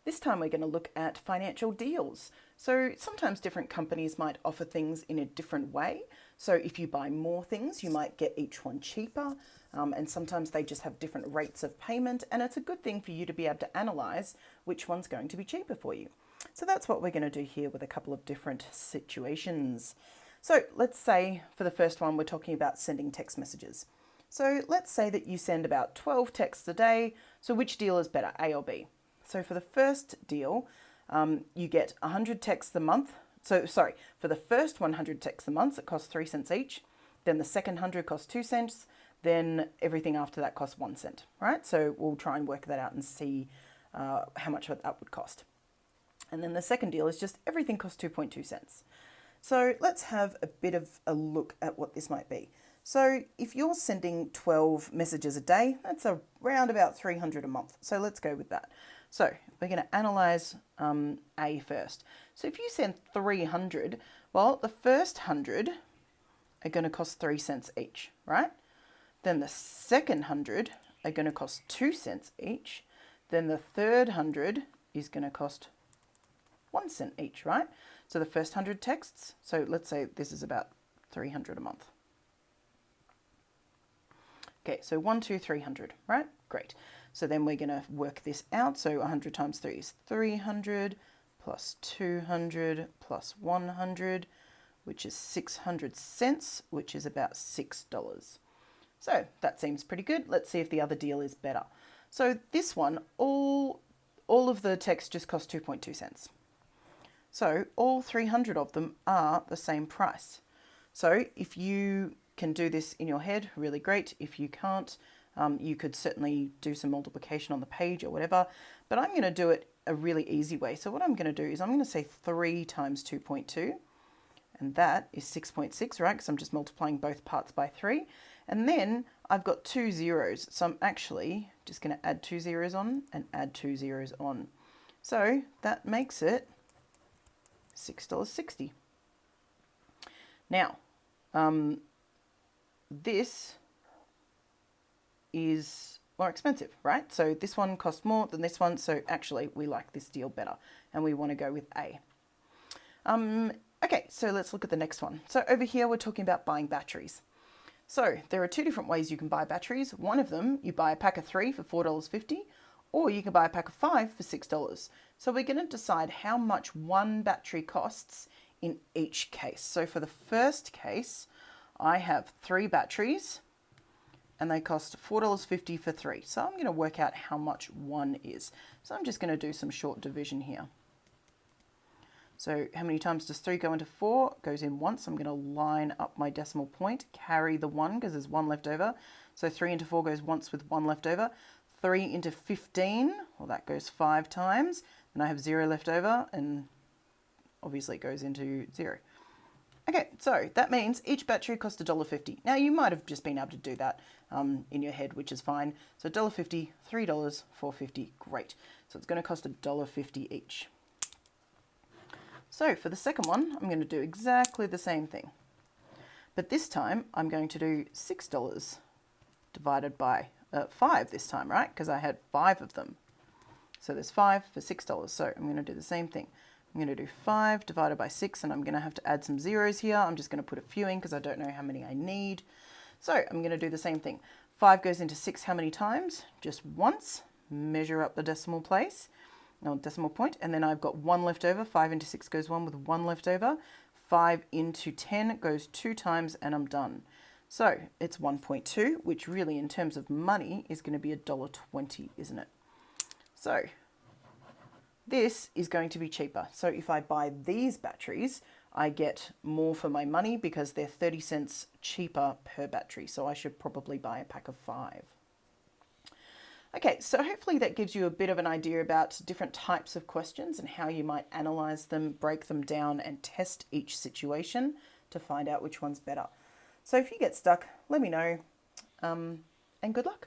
This time we're going to look at financial deals. So sometimes different companies might offer things in a different way. So if you buy more things, you might get each one cheaper. And sometimes they just have different rates of payment. And it's a good thing for you to be able to analyze which one's going to be cheaper for you. So that's what we're going to do here with a couple of different situations. So let's say for the first one, we're talking about sending text messages. So let's say that you send about 12 texts a day. So which deal is better, A or B? So for the first deal, you get 100 texts a month. So sorry, for the first 100 texts a month, it costs 3 cents each. Then the second 100 costs 2 cents. Then everything after that costs 1 cent, right? So we'll try and work that out and see how much that would cost. And then the second deal is just everything costs 2.2 cents. So let's have a bit of a look at what this might be. So if you're sending 12 messages a day, that's around about 300 a month. So let's go with that. So we're going to analyze A first. So if you send 300, well, the first 100 are going to cost 3 cents each, right? Then the second 100 are going to cost 2 cents each. Then the third 100 is going to cost 1 cent each, right? So the first 100 texts, so let's say this is about 300 a month. Okay, so 1, 2, 300, right? Great. So then we're going to work this out. So 100 times 3 is 300 plus 200 plus 100, which is 600 cents, which is about $6. So that seems pretty good. Let's see if the other deal is better. So this one, all of the text just cost 2.2 cents. So all 300 of them are the same price. So if you can do this in your head, really great. If you can't, you could certainly do some multiplication on the page or whatever. But I'm going to do it a really easy way. So what I'm going to do is I'm going to say 3 times 2.2. And that is 6.6, right? Because I'm just multiplying both parts by 3. And then I've got 2 zeros. So I'm actually just going to add 2 zeros on and add 2 zeros on. So that makes it $6.60. Now, this is more expensive, right? So this one costs more than this one. So actually we like this deal better and we want to go with A. Okay, so let's look at the next one. So over here, we're talking about buying batteries. So there are 2 different ways you can buy batteries. One of them, you buy a pack of 3 for $4.50, or you can buy a pack of 5 for $6. So we're going to decide how much one battery costs in each case. So for the first case, I have 3 batteries and they cost $4.50 for 3. So I'm going to work out how much one is. So I'm just going to do some short division here. So how many times does 3 go into 4? It goes in once. I'm going to line up my decimal point, carry the 1 because there's 1 left over. So 3 into 4 goes once with 1 left over. 3 into 15, well, that goes 5 times. And I have 0 left over, and obviously it goes into 0. Okay, so that means each battery costs $1.50. Now you might have just been able to do that in your head, which is fine. So $1.50, $3, $4.50, great. So it's going to cost $1.50 each. So for the second one, I'm going to do exactly the same thing. But this time, I'm going to do $6 divided by 5 this time, right? Because I had 5 of them. So there's 5 for $6. So I'm going to do the same thing. I'm going to do 5 divided by 6, and I'm going to have to add some zeros here. I'm just going to put a few in because I don't know how many I need. So I'm going to do the same thing. 5 goes into 6 how many times? Just once. Measure up the decimal place. No, decimal point, and then I've got 1 left over. 5 into 6 goes 1 with 1 left over. 5 into 10 goes 2 times, and I'm done. So it's 1.2, which really in terms of money is going to be $1.20, isn't it? So this is going to be cheaper. So if I buy these batteries, I get more for my money because they're 30 cents cheaper per battery. So I should probably buy a pack of 5. Okay, so hopefully that gives you a bit of an idea about different types of questions and how you might analyze them, break them down, and test each situation to find out which one's better. So if you get stuck, let me know, and good luck.